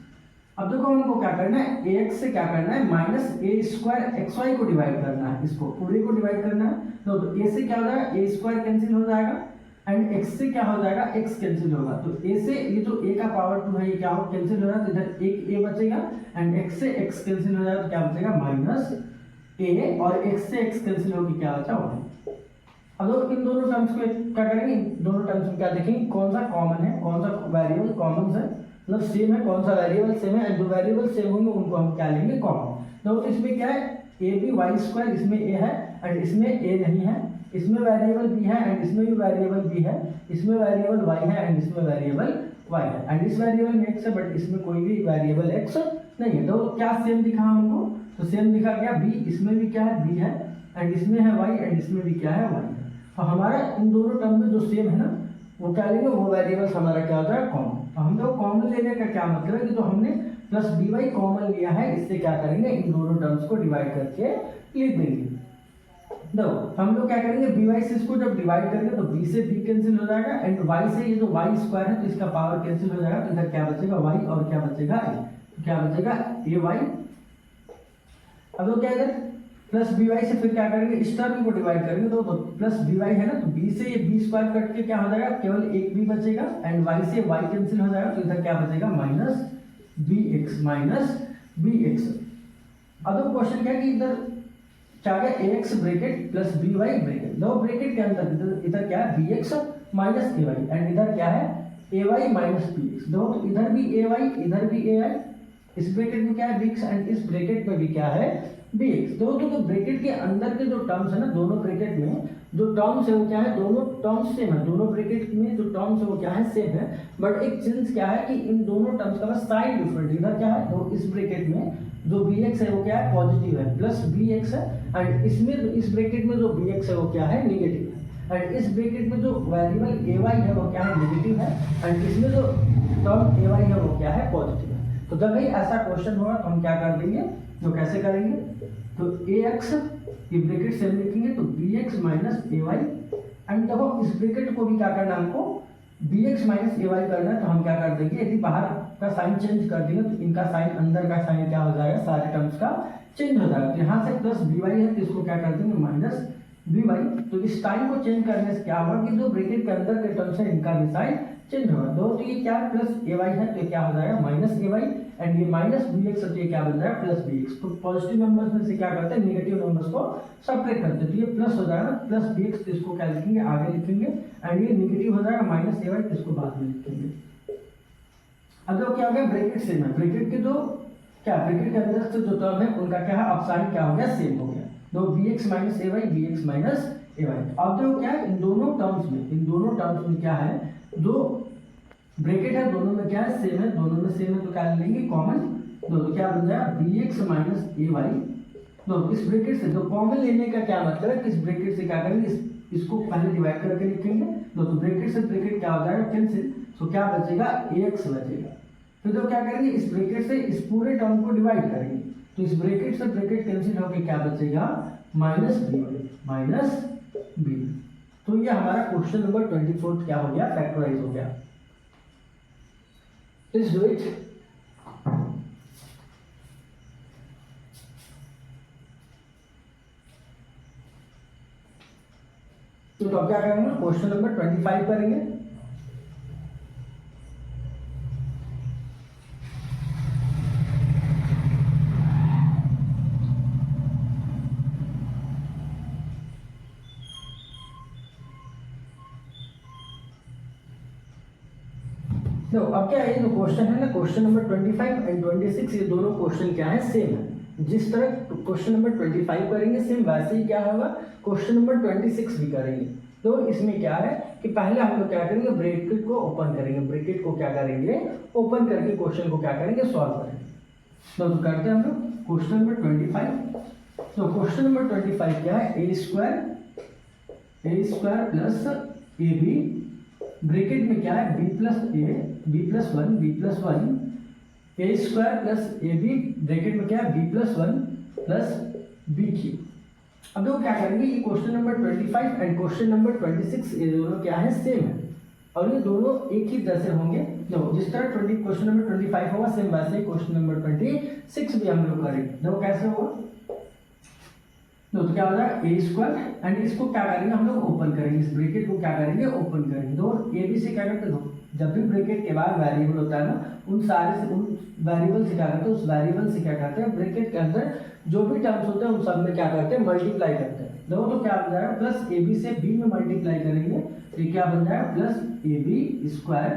अब देखो हमको क्या करना है ए एक्स से क्या करना है minus A square X Y को डिवाइड करना है, इसको पूरे को डिवाइड करना है। तो ए से क्या हो जाएगा ए स्क्वायर कैंसिल हो जाएगा, एंड x से क्या हो जाएगा x कैंसिल होगा, तो a से ये जो a का पावर 2 है ये क्या हो कैंसिल हो रहा है, तो इधर एक a बचेगा, एंड x से x कैंसिल हो जाएगा तो क्या बचेगा माइनस a, और x से x कैंसिल होकर क्या बचा 1। अब लोग इन दोनों टर्म्स को क्या करेंगे, दोनों टर्म्स में क्या देखेंगे कौन सा कॉमन है, कौन सा वेरिएबल कॉमन है, मतलब सेम है, कौन सा वेरिएबल सेम है, एंड जो वेरिएबल सेम होंगे उनको हम क्या लेंगे कॉमन। तो इसमें क्या है ए बी वाई स्क्वायर, इसमें a है एंड इसमें a नहीं है, इसमें वेरिएबल b है एंड इसमें भी वेरिएबल b है, इसमें वेरिएबल y है एंड इसमें वेरिएबल y है, एंड इस वेरिएबल में x है बट इसमें कोई भी वेरिएबल x नहीं है। तो क्या सेम दिखा हमको, तो सेम दिखा क्या b, इसमें भी क्या है b है, एंड इसमें है y, एंड इसमें भी क्या है y है। तो हमारा इन दोनों टर्म में जो सेम है ना वो क्या लेंगे, वो वेरिएबल्स हमारा क्या होता है कॉमन। तो हम लोग कॉमन लेने का क्या मतलब है कि जो हमने प्लस डी वाई कॉमन लिया है इससे क्या करेंगे इन दोनों टर्म्स को डिवाइड करके लिख देंगे। देखो हम लोग क्या करेंगे बी वाई से इसको जब डिवाइड करेंगे तो बी से बी कैंसिल हो जाएगा, एंड वाई से ये जो वाई स्क्वायर है तो इसका पावर कैंसिल हो जाएगा, तो इधर क्या बचेगा वाई और क्या बचेगा ए, तो क्या बचेगा ए वाई। अब तो क्या इधर प्लस बी वाई से फिर क्या करेंगे इस टर्म को डिवाइड करेंगे, तो प्लस बी वाई है ना, तो बी से ये बी स्क्वायर कट के क्या हो जाएगा केवल एक बी बचेगा, एंड वाई से वाई कैंसिल हो जाएगा, तो इधर क्या बचेगा minus b x, minus b x. अब तो क्वेश्चन क्या है कि इधर क्या है a x bracket plus b y bracket, दो ब्रैकेट के अंदर इधर क्या है b x minus a y, and इधर क्या है a y minus b x. दो तो इधर भी ए वाई इधर भी ए आई, इस ब्रैकेट में क्या है बी एक्स एंड इस ब्रैकेट में भी क्या है bx। दो तो ब्रैकेट के अंदर के जो टर्म्स है ना दोनों ब्रैकेट में जो टर्म्स है वो क्या है, दोनों टर्म्स सेम है, दोनों ब्रैकेट में जो टर्म्स है वो क्या है, सेम है, बट एक चेंज क्या है कि इन दोनों टर्म्स का बस साइन डिफरेंट। इधर क्या है, तो इस ब्रैकेट में जो bx है वो क्या है, पॉजिटिव है, प्लस bx है, एंड इसमें इस ब्रैकेट में जो bx है वो क्या है, नेगेटिव है, एंड इस ब्रैकेट में जो वेरिएबल ay है वो क्या है, नेगेटिव है, एंड इसमें जो टर्म ay है वो क्या है, पॉजिटिव है। तो जब भी ऐसा क्वेश्चन होगा तो हम क्या कर देंगे, तो कैसे करेंगे, तो ax ये ब्रैकेट सेम लिखेंगे, तो bx माइनस ay, एंड देखो इस ब्रैकेट को भी क्या करना है हमको, bx माइनस ay करना है, तो हम क्या कर देंगे, यदि बाहर का साइन चेंज कर देंगे तो इनका साइन, अंदर का साइन क्या हो जाएगा, सारे टर्म्स का चेंज हो जाएगा। तो यहाँ से प्लस by है तो इसको क्या कर देंगे, माइनस by। तो इस साइन को चेंज करने से क्या होगा कि जो ब्रैकेट के अंदर के टर्म्स है इनका भी साइन चेंज होगा। तो ये क्या प्लस ay है तो क्या हो जाएगा, माइनस ay, एंड ये माइनस bx है तो ये क्या बन जाएगा, प्लस bx। तो पॉजिटिव नंबर्स में से क्या करते हैं, नेगेटिव नंबर्स को सब्ट्रैक्ट करते हैं, तो ये प्लस हो जाएगा प्लस bx, तो इसको क्या लिखेंगे, आगे लिखेंगे, एंड ये नेगेटिव हो जाएगा माइनस ay, तो इसको बाद में लिखेंगे। अब जो क्या हो गया, ब्रैकेट सेम है, ब्रैकेट के जो क्या, ब्रैकेट के अंदर से जो टर्म है उनका क्या है, अब साइन क्या हो गया, सेम हो गया, तो bx minus ay, bx minus ay। अब जो क्या है, इन दोनों टर्म्स में क्या है, दो ब्रैकेट है, दोनों में क्या है, सेम है, दोनों में सेम है, तो क्या लेंगे, कॉमन, तो क्या बन जाएगा, bx माइनस ay। तो इस ब्रैकेट से, तो कॉमन लेने का क्या मतलब है कि इस ब्रैकेट से क्या करेंगे, इसको पहले डिवाइड करके लिखेंगे, तो ब्रैकेट से ब्रैकेट क्या हो जाएगा, कैंसिल, तो क्या बचेगा, ax बचेगा। फिर तो क्या करेंगे, इस ब्रैकेट से इस पूरे टर्म को डिवाइड करेंगे, तो इस ब्रैकेट से ब्रैकेट कैंसिल होकर क्या बचेगा, माइनस b। तो ये हमारा क्वेश्चन नंबर 24 क्या हो गया, फैक्टराइज हो गया। Please do it. तो अब क्या करेंगे, क्वेश्चन नंबर 25 करेंगे। तो अब क्या है, जो क्वेश्चन है ना, क्वेश्चन नंबर 25 एंड 26, ये दोनों क्वेश्चन क्या है, सेम है। जिस तरह क्वेश्चन नंबर 25 करेंगे सेम, वैसे ही क्या होगा, क्वेश्चन नंबर 26 भी करेंगे। तो इसमें क्या है कि पहले हम लोग क्या करेंगे, ब्रैकेट को ओपन करेंगे, ब्रैकेट को क्या करेंगे, ओपन करके क्वेश्चन को क्या करेंगे, सॉल्व करेंगे। तो करते हैं हम लोग क्वेश्चन नंबर 25। तो क्वेश्चन नंबर 25 क्या है, a square plus ab, bracket में क्या है, b plus 1 a square plus ab, bracket में क्या है, b प्लस 1 प्लस b3। अब देखो क्या करेंगे, ये question number 25 and question number 26 ये दोनों क्या है, सेम है, और ये दोनों एक ही तरह से होंगे। देखो जिस तरह क्वेश्चन नंबर 25 होगा सेम, वैसे ही क्वेश्चन नंबर 26 भी हम लोग करेंगे। देखो कैसे होगा, तो क्या हो जाएगा, ए स्क्वायर, एंड इसको क्या करेंगे, हम लोग ओपन करेंगे, इस ब्रैकेट को क्या करेंगे, ओपन करेंगे। तो ए बी से क्या करते हो, जब भी ब्रैकेट के बाद वेरिएबल होता है ना, उन वेरिएबल से क्या करते हैं, उस वेरिएबल से क्या करते हैं, ब्रैकेट के अंदर जो भी टर्म्स होते हैं उन सब में क्या करते हैं, मल्टीप्लाई करते हैं। देखो तो क्या बन जाएगा, प्लस ए बी से बी में मल्टीप्लाई करेंगे, तो ये क्या बन जाएगा, प्लस ए बी स्क्वायर।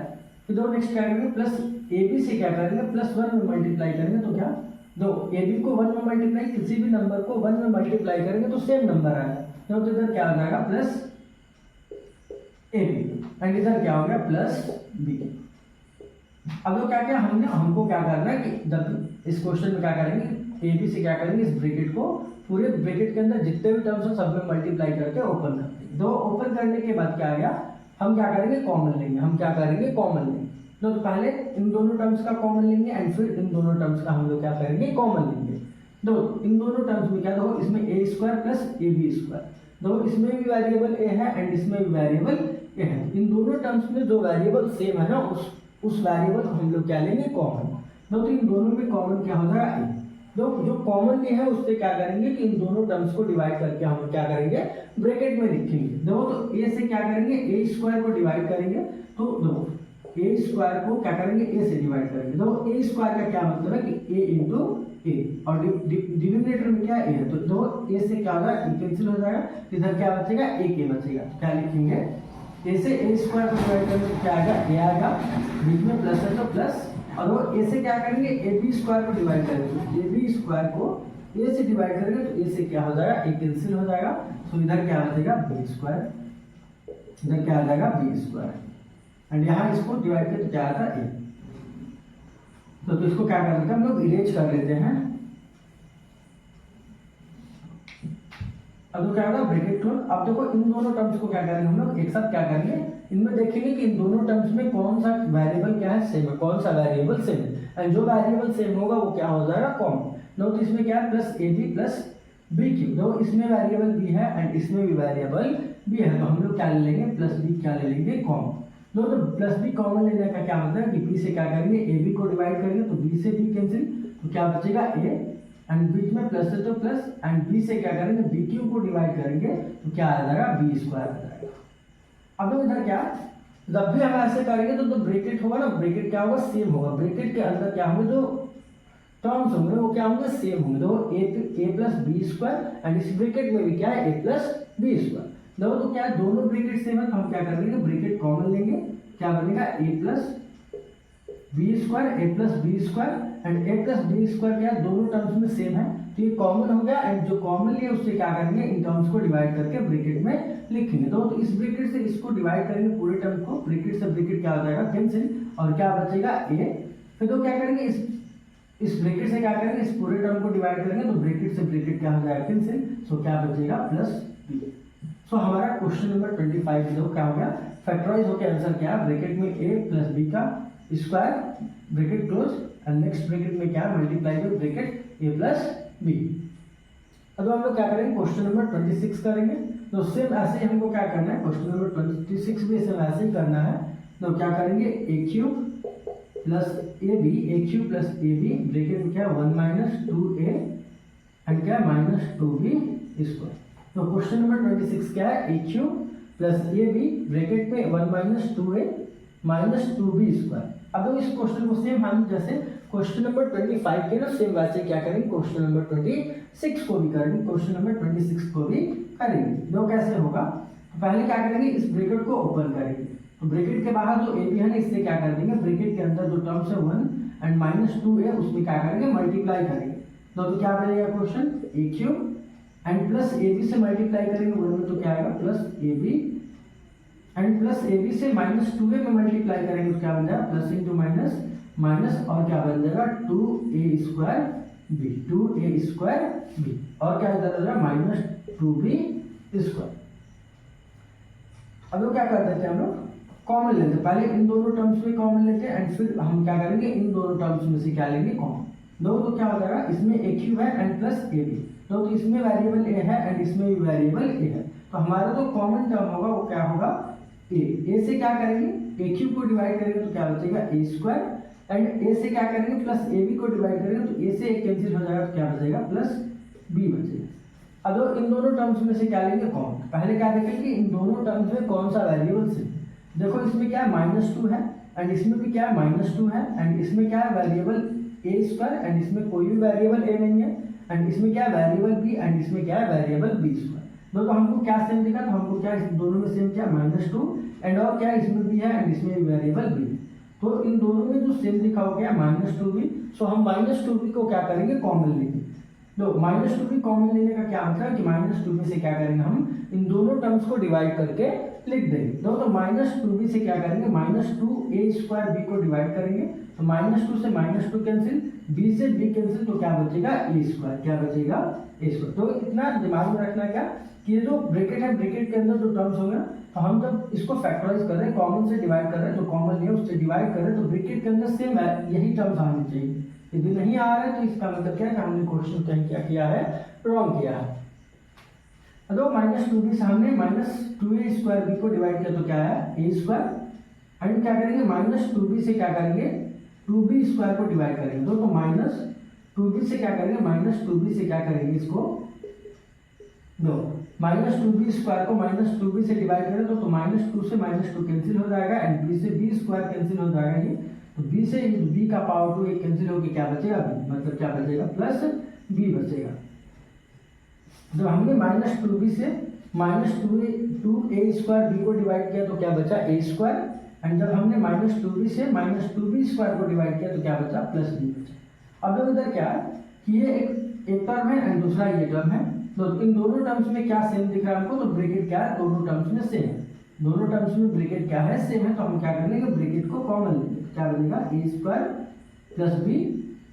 फिर दो नेक्स्ट क्या करेंगे, प्लस ए बी से क्या करेंगे, प्लस 1 में मल्टीप्लाई करेंगे, तो क्या, दो ए बी को 1 में मल्टीप्लाई, किसी भी नंबर को 1 में मल्टीप्लाई करेंगे तो सेम नंबर आएगा, तो इधर क्या आ जाएगा, प्लस ए बी, एंड इधर क्या हो गया, प्लस बी। अब तो क्या क्या हमको क्या करना है कि जब इस क्वेश्चन में क्या करेंगे, ए बी से क्या करेंगे, इस ब्रैकेट को पूरे ब्रैकेट के अंदर जितने भी टर्म्स हैं सब में मल्टीप्लाई करके ओपन करते हैं। दो ओपन करने के बाद क्या आ गया, हम क्या करेंगे, कॉमन लेंगे, हम क्या करेंगे, कॉमन लेंगे। तो पहले इन दोनों टर्म्स का कॉमन लेंगे, एंड फिर इन दोनों टर्म्स का हम लोग क्या करेंगे, कॉमन लेंगे। तो इन दोनों टर्म्स में क्या, देखो इसमें a square plus A b square, देखो इसमें भी वेरिएबल ए है एंड इसमें भी वेरिएबल ए है। इन दोनों टर्म्स में जो वेरिएबल सेम है ना, उस वेरिएबल को हम लोग क्या लेंगे, कॉमन। तो इन दोनों में कॉमन क्या हो जाएगा, ए। जो कॉमन ए है उससे क्या करेंगे कि इन दोनों टर्म्स को डिवाइड करके हम क्या करेंगे, ब्रैकेट में लिखेंगे। देखो तो ए से क्या करेंगे, ए स्क्वायर को डिवाइड करेंगे, तो देखो ए स्क्वायर को क्या करेंगे, ए से डिवाइड करेंगे। देखो ए स्क्वायर का क्या मतलब है कि ए इंटू ए, और डिनोमिनेटर में क्या है, ए है, तो देखो ए से क्या होगा, ए कैंसिल हो जाएगा, इधर क्या बचेगा, ए के बचेगा। क्या लिखेंगे, ए से ए स्क्वायर को डिवाइड करेंगे तो क्या आएगा, ए आएगा, बीच में प्लस है तो प्लस, और वो ए से क्या करेंगे, ए बी स्क्वायर को डिवाइड करेंगे, ए बी स्क्वायर को ए से डिवाइड करेंगे तो ए से क्या हो जाएगा, ए कैंसिल हो जाएगा, तो इधर क्या बचेगा बी स्क्वायर, इधर क्या आ जाएगा बी स्क्वायर, एंड यहाँ इसको डिवाइड करें तो क्या आता है ए। तो इसको क्या कर लेते हैं हम लोग, इरेज कर लेते हैं। अब तो क्या होगा ब्रैकेट क्लोज। अब देखो इन दोनों टर्म्स को क्या करेंगे हम लोग एक साथ क्या करेंगे, इनमें देखेंगे कि इन दोनों टर्म्स में कौन सा वेरिएबल क्या है सेम है, कौन सा वेरिएबल सेम है, एंड जो वेरिएबल सेम होगा वो क्या हो जाएगा कॉमन। नो तो इसमें क्या है प्लस ए बी प्लस बी क्यू, दो इसमें वेरिएबल बी है एंड इसमें भी वेरिएबल बी है, तो हम लोग क्या ले लेंगे प्लस बी क्या ले लेंगे कॉमन। दो तो प्लस बी कॉमन लेने का क्या मतलब है कि बी से क्या करेंगे ए बी को डिवाइड करेंगे तो बी से बी कैंसिल, तो क्या बचेगा ए, एंड बीच में प्लस है तो प्लस, एंड बी से क्या करेंगे बी क्यू को डिवाइड करेंगे तो क्या आ जाएगा बी स्क्वायर आ जाएगा। अब लोग इधर क्या, जब भी हम ऐसे करेंगे तो ब्रैकेट होगा ना, ब्रैकेट क्या होगा सेम होगा, ब्रैकेट के अंदर क्या होंगे जो टर्म्स होंगे वो क्या होंगे सेम होंगे। तो ए प्लस बी स्क्वायर, एंड इस ब्रैकेट में भी क्या है ए प्लस बी स्क्वायर। देखो तो क्या है दोनों ब्रैकेट सेम है, तो हम क्या करेंगे ब्रैकेट कॉमन लेंगे, क्या बनेगा a plus B square, a plus B square, and a plus B square क्या है दोनों टर्म्स में सेम है, तो ये कॉमन हो गया, एंड जो कॉमन लिया उससे क्या करेंगे इन टर्म्स को डिवाइड करके ब्रैकेट में लिखेंगे। तो इस ब्रैकेट से इसको डिवाइड करेंगे पूरे टर्म को, ब्रैकेट से ब्रैकेट क्या हो जाएगा कैंसिल, और क्या बचेगा ए। फिर तो क्या करेंगे इस ब्रैकेट से क्या करेंगे इस पूरे टर्म को डिवाइड करेंगे, तो ब्रैकेट से ब्रैकेट क्या हो जाएगा कैंसिल, सो क्या बचेगा प्लस बी। सो हमारा क्वेश्चन नंबर 25 देखो क्या हो गया, फैक्टराइज होकर आंसर क्या है, ब्रैकेट में ए प्लस बी का square bracket close, and next bracket में क्या multiply with bracket A plus B. अब हम लोग क्या करेंगे क्वेश्चन नंबर 26 करेंगे, तो सेम ऐसे ही हमको क्या करना है क्वेश्चन नंबर 26 भी सेम ऐसे ही करना है। तो क्या करेंगे a cube plus A b, a cube plus A b bracket में क्या 1 माइनस 2a एंड क्या माइनस 2b स्क्वायर। तो क्वेश्चन नंबर 26 क्या है, a cube plus A b bracket में 1 minus 2a minus 2b square. अब इस क्वेश्चन को सेम हम जैसे क्वेश्चन नंबर 25 के ना सेम वैसे क्या करेंगे क्वेश्चन नंबर 26 को भी करेंगे, क्वेश्चन नंबर 26 को भी करेंगे। दो कैसे होगा, तो पहले क्या करेंगे इस ब्रैकेट को ओपन करेंगे, तो ब्रैकेट के बाहर जो ए बी है ना इससे क्या कर देंगे ब्रैकेट के अंदर जो टर्म्स है 1 एंड माइनस 2a उसमें क्या करेंगे मल्टीप्लाई करेंगे। तो क्या बनेगा question A cube and plus A B से मल्टीप्लाई करेंगे 1 में, तो क्या आएगा plus A B, and plus A B से माइनस 2a में मल्टीप्लाई करेंगे तो क्या बन जाएगा प्लस इंटू माइनस माइनस, और क्या बन जाएगा 2a square B, 2a square B, और क्या इधर आ जाएगा माइनस 2b स्क्वायर। अब क्या कर देते हैं हम लोग कॉमन लेते हैं, पहले इन दोनों टर्म्स में कॉमन लेते हैं एंड फिर हम क्या करेंगे इन दोनों टर्म्स में से क्या लेंगे कॉमन। दो तो क्या हो जाएगा इसमें ए क्यू है एंड प्लस ए बी, तो इसमें वेरिएबल ए है एंड इसमें भी वेरिएबल ए है, तो हमारा जो कॉमन टर्म होगा वो क्या होगा ए से क्या करेंगे ए क्यू को डिवाइड करेंगे तो क्या बचेगा ए स्क्वायर, एंड ए से क्या करेंगे प्लस ए बी को डिवाइड करेंगे तो ए से एक कैंसिल हो जाएगा तो क्या बचेगा प्लस बी बचेगा। अब इन दोनों टर्म्स में से क्या लेंगे कॉमन, पहले क्या देखेंगे इन दोनों टर्म्स में कौन सा वेरिएबल से, देखो इसमें क्या है -2 है एंड इसमें भी क्या है -2 है, एंड इसमें क्या है वेरिएबल ए स्क्वायर एंड इसमें कोई भी वेरिएबल ए नहीं है, एंड इसमें क्या है वेरिएबल बी एंड इसमें क्या है वेरिएबल बी स्क्वायर। तो हमको क्या सेम दिखा, तो हमको क्या इस दोनों में सेम क्या -2 एंड और क्या इसमें भी है एंड इसमें भी वेरिएबल बी, तो इन दोनों में जो सेम दिखा हो गया -2b, सो हम -2b को क्या करेंगे कॉमन लेंगे। तो -2b कॉमन लेने का क्या मतलब कि -2b से क्या करेंगे हम इन दोनों टर्म्स को डिवाइड करके लिख देंगे। तो -2b से क्या करेंगे -2a स्क्वायर b को डिवाइड करेंगे, तो -2 से -2 कैंसिल, b से b कैंसिल, तो क्या बचेगा a स्क्वायर, क्या बचेगा a स्क्वायर। तो इतना दिमाग में रखना क्या कि ये जो ब्रैकेट है ब्रैकेट के अंदर जो टर्म्स होंगे तो हम जब इसको फैक्टराइज कर रहे हैं कॉमन से डिवाइड कर रहे हैं, तो कॉमन लिया उससे डिवाइड कर रहे हैं तो ब्रैकेट के अंदर सेम यही टर्म्स आने चाहिए, यदि नहीं आ रहा है तो इसका मतलब क्या है कि हमने क्वेश्चन कहीं क्या किया है रॉन्ग किया है। तो -2b से हमने -2a स्क्वायर b को डिवाइड किया तो क्या है a स्क्वायर, एंड क्या करेंगे -2b से क्या करेंगे 2b स्क्वायर को डिवाइड करेंगे, तो -2b से क्या करेंगे -2b से क्या करेंगे इसको दो -2b स्क्वायर को -2b से डिवाइड करें तो -2 से -2 कैंसिल हो जाएगा एंड b से b स्क्वायर कैंसिल हो जाएगा, ये तो b से b का पावर 2 एक कैंसिल होकर क्या बचेगा b, मतलब क्या बचेगा प्लस b बचेगा। जब हमने -2b से -2a स्क्वायर b को डिवाइड किया तो क्या बचा a स्क्वायर, एंड जब हमने -2b से -2b स्क्वायर को डिवाइड किया तो क्या बचा प्लस b बचा। अब जब इधर क्या है कि ये एक एक टर्म है एंड दूसरा ये टर्म है, तो इन दोनों टर्म्स में क्या सेम दिख रहा है हमको, तो ब्रैकेट क्या है दोनों टर्म्स में सेम है, दोनों टर्म्स में ब्रैकेट क्या है सेम है, तो हम क्या कर लेंगे ब्रैकेट को कॉमन लेंगे, क्या बनेगा ए स्क्वायर प्लस बी,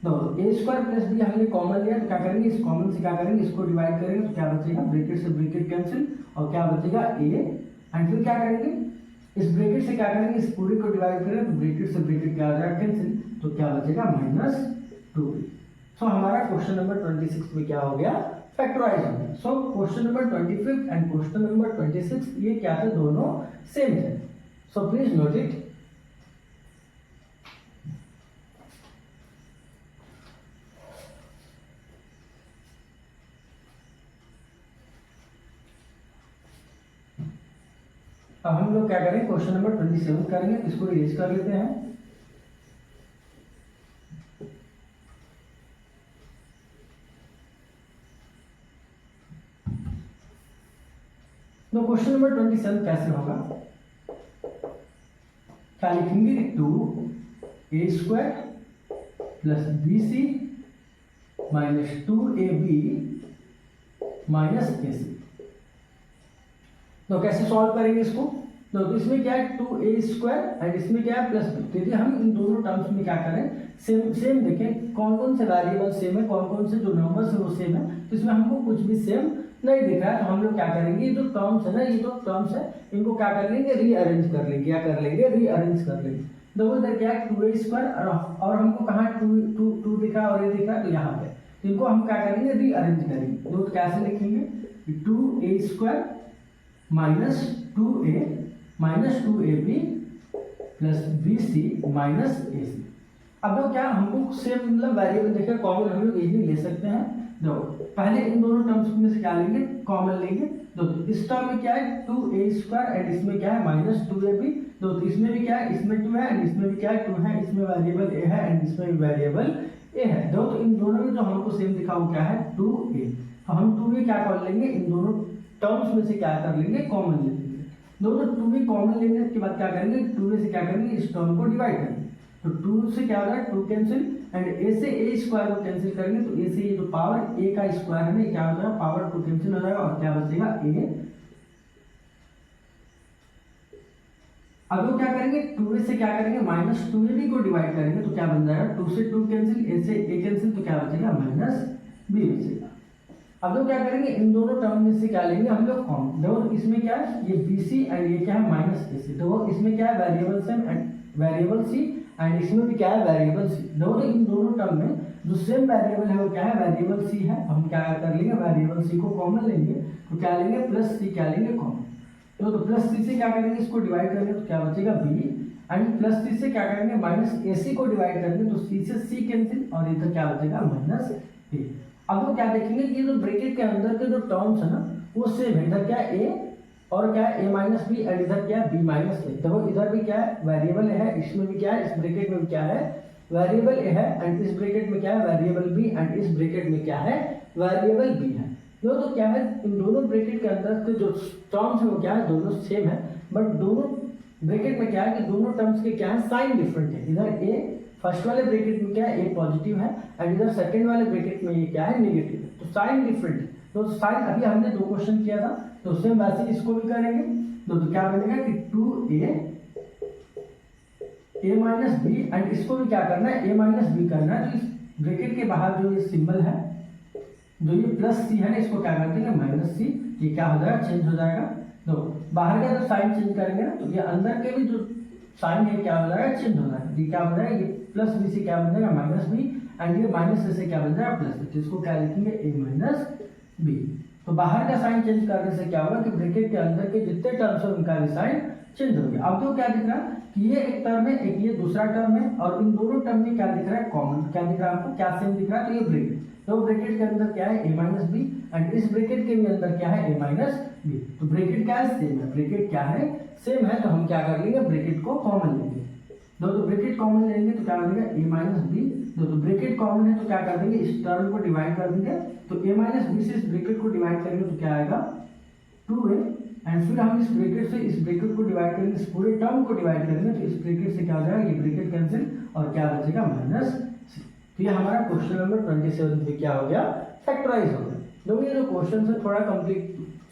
तो ए स्क्वायर प्लस बी हमने कॉमन लिया, तो क्या करेंगे इस कॉमन से क्या करेंगे इसको डिवाइड करेंगे, तो क्या बचेगा ब्रैकेट से ब्रैकेट कैंसिल और क्या बचेगा ए, एंड फिर क्या करेंगे इस ब्रैकेट से क्या करेंगे इस पूरे को डिवाइड करेंगे, तो ब्रैकेट से ब्रैकेट क्या हो जाएगा कैंसिल, तो क्या बचेगा -2b। सो हमारा क्वेश्चन नंबर 26 में क्या हो गया फैक्टराइज हो गया। So question number 25 and question number 26 ये क्या थे दोनों सेम थे। So please note it. अब हम लोग क्या करें क्वेश्चन नंबर 27 करेंगे, इसको इरेज कर लेते हैं। तो क्वेश्चन नंबर 27 कैसे होगा, क्या लिखेंगे 2a square plus bc minus 2ab minus ac। तो कैसे सॉल्व करेंगे इसको, तो इसमें क्या है 2a स्क्वायर एंड इसमें क्या है प्लस बी। यदि हम इन दोनों टर्म्स में क्या करें सेम देखें कौन कौन से वेरिएबल सेम है, कौन कौन से जो नंबर्स है वो सेम है, तो इसमें हमको कुछ भी सेम नहीं दिख रहा है, तो हम लोग क्या करेंगे ये जो टर्म्स है ना, ये जो टर्म्स है इनको क्या कर लेंगे रीअरेंज कर लेंगे, क्या कर लेंगे रीअरेंज कर लेंगे। तो इधर क्या है 2a स्क्वायर और हमको कहाँ 2 दिख रहा है और ये दिख रहा है, तो यहाँ पे तो इनको हम क्या करेंगे रीअरेंज करेंगे। तो कैसे लिखेंगे 2a square minus 2a minus 2ab plus bc minus ac। अब तो क्या हमको सेम मतलब वेरिएबल देखकर कॉमन हम लोग इजीली ले सकते हैं। तो पहले इन दोनों टर्म्स में से क्या लेंगे कॉमन लेंगे, तो इस टर्म में क्या है 2a स्क्वायर एंड इसमें क्या है माइनस 2ab, तो इसमें भी क्या है इसमें 2 है एंड इसमें भी क्या है 2 है, इसमें वेरिएबल a है एंड इसमें भी वेरिएबल a है। तो इन दोनों में जो हमको सेम दिखा वो क्या है 2a, तो हम 2a क्या कर लेंगे इन दोनों टर्म्स में से क्या कर लेंगे कॉमन ले लेंगे। दोनों 2a कॉमन लेने के बाद क्या करेंगे 2a से क्या करेंगे इस टर्म को डिवाइड करेंगे, तो 2 से क्या हो रहा है 2 कैंसिल एंड a से a स्क्वायर को कैंसिल करेंगे, तो a से ये जो पावर a का स्क्वायर है ना क्या हो जाएगा पावर 2 कैंसिल हो जाएगा और क्या बचेगा a। अब वो क्या करेंगे 2a से क्या करेंगे माइनस 2ab को डिवाइड करेंगे, तो क्या बन जाएगा 2 से 2 कैंसिल a से a कैंसिल, तो क्या बचेगा -b बचेगा। अब लोग क्या करेंगे इन दोनों टर्म में से क्या लेंगे हम लोग कॉमन, देखो इसमें क्या है ये bc एंड ये क्या है माइनस ac, तो इसमें क्या है variable same and variable c and इसमें भी क्या है वेरिएबल c। दोनों इन दोनों टर्म में जो सेम वेरिएबल है वो क्या है वेरिएबल c है, हम क्या कर लेंगे वेरिएबल c को कॉमन लेंगे, तो क्या लेंगे प्लस c क्या लेंगे कॉमन, तो प्लस c से क्या करेंगे इसको डिवाइड करेंगे, तो क्या बचेगा b एंड प्लस c से क्या करेंगे माइनस ac को डिवाइड करेंगे, तो c से c कैंसिल और इधर क्या बचेगा -a। अब वो क्या देखेंगे कि जो ब्रैकेट के अंदर के जो टर्म्स है ना वो सेम है, इधर क्या है a और क्या है a माइनस बी एंड इधर क्या है b माइनस a। देखो इधर भी क्या है वेरिएबल है, इसमें भी क्या है इस ब्रैकेट में भी क्या है वेरिएबल a है एंड इस ब्रैकेट में क्या है वेरिएबल b एंड इस ब्रैकेट में क्या है वेरिएबल b है। तो क्या है इन दोनों ब्रैकेट के अंदर के जो टर्म्स है वो क्या है दोनों सेम है, बट दोनों ब्रैकेट में क्या है कि दोनों टर्म्स के क्या है साइन डिफरेंट है। इधर a फर्स्ट वाले ब्रैकेट में क्या है a पॉजिटिव है एंड इधर सेकंड वाले ब्रैकेट में ये क्या है नेगेटिव है, तो साइन डिफरेंट है। तो साइन अभी हमने 2 क्वेश्चन किया था, तो सेम वैसे इसको भी करेंगे, तो क्या बनेगा कि 2a माइनस बी एंड इसको भी क्या करना है a माइनस बी करना है। तो इस ब्रैकेट के बाहर जो ये सिंबल है जो ये प्लस c है ना इसको क्या कर देंगे माइनस c, ये क्या हो जाएगा चेंज हो जाएगा। तो बाहर का जब साइन चेंज करेंगे ना तो ये अंदर के भी जो साइन है क्या हो जाएगा चेंज हो जाएगा, ये क्या हो जाएगा ये प्लस बी से क्या बन जाएगा माइनस बी एंड ये माइनस से क्या बन जाएगा प्लस बी, तो इसको क्या लिखेंगे a माइनस बी। तो बाहर का साइन चेंज करने से क्या होगा कि ब्रैकेट के अंदर के जितने टर्म्स है उनका भी साइन चेंज हो गया। अब तो क्या दिख रहा है कि ये एक टर्म है एक ये दूसरा टर्म है और इन दोनों टर्म में क्या दिख रहा है कॉमन, क्या दिख रहा है आपको क्या सेम दिख रहा है, तो ये ब्रैकेट, तो ब्रैकेट के अंदर क्या है a माइनस बी एंड इस ब्रैकेट के भी अंदर क्या है a माइनस बी, तो ब्रैकेट क्या है सेम है, ब्रैकेट क्या है सेम है, तो हम क्या कर लेंगे ब्रैकेट को कॉमन लेंगे। तो ब्रैकेट कॉमन लेंगे तो क्या बनेगा a माइनस बी, तो ब्रैकेट कॉमन है तो क्या कर देंगे इस टर्म को डिवाइड कर देंगे, तो a माइनस बी से इस ब्रैकेट को डिवाइड करेंगे तो क्या आएगा 2a एंड फिर हम इस ब्रैकेट से इस ब्रैकेट को डिवाइड करेंगे, इस पूरे टर्म को डिवाइड करेंगे, तो इस ब्रैकेट से क्या हो जाएगा ये ब्रैकेट कैंसिल और क्या बचेगा माइनस c। ये हमारा क्वेश्चन नंबर 27 भी क्या हो गया, फैक्टराइज हो गया। तो ये जो क्वेश्चन है थोड़ा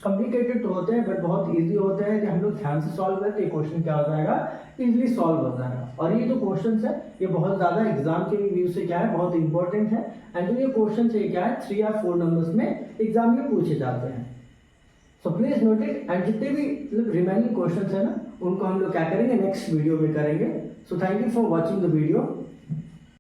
कॉम्प्लिकेटेड तो होते हैं बट बहुत इजी होते हैं, कि हम लोग ध्यान से सॉल्व करें तो ये क्वेश्चन क्या हो जाएगा, इजीली सॉल्व हो जाएगा। और ये जो क्वेश्चन है ये बहुत ज़्यादा एग्जाम के व्यू से क्या है, बहुत इंपॉर्टेंट है। एंड जो ये क्वेश्चन है क्या है, 3 या 4 नंबर्स में एग्जाम में पूछे जाते हैं। So please note it. And जितने भी रिमेनिंग क्वेश्चन है ना, उनको हम लोग क्या करेंगे, नेक्स्ट वीडियो में करेंगे। So thank you for watching the video.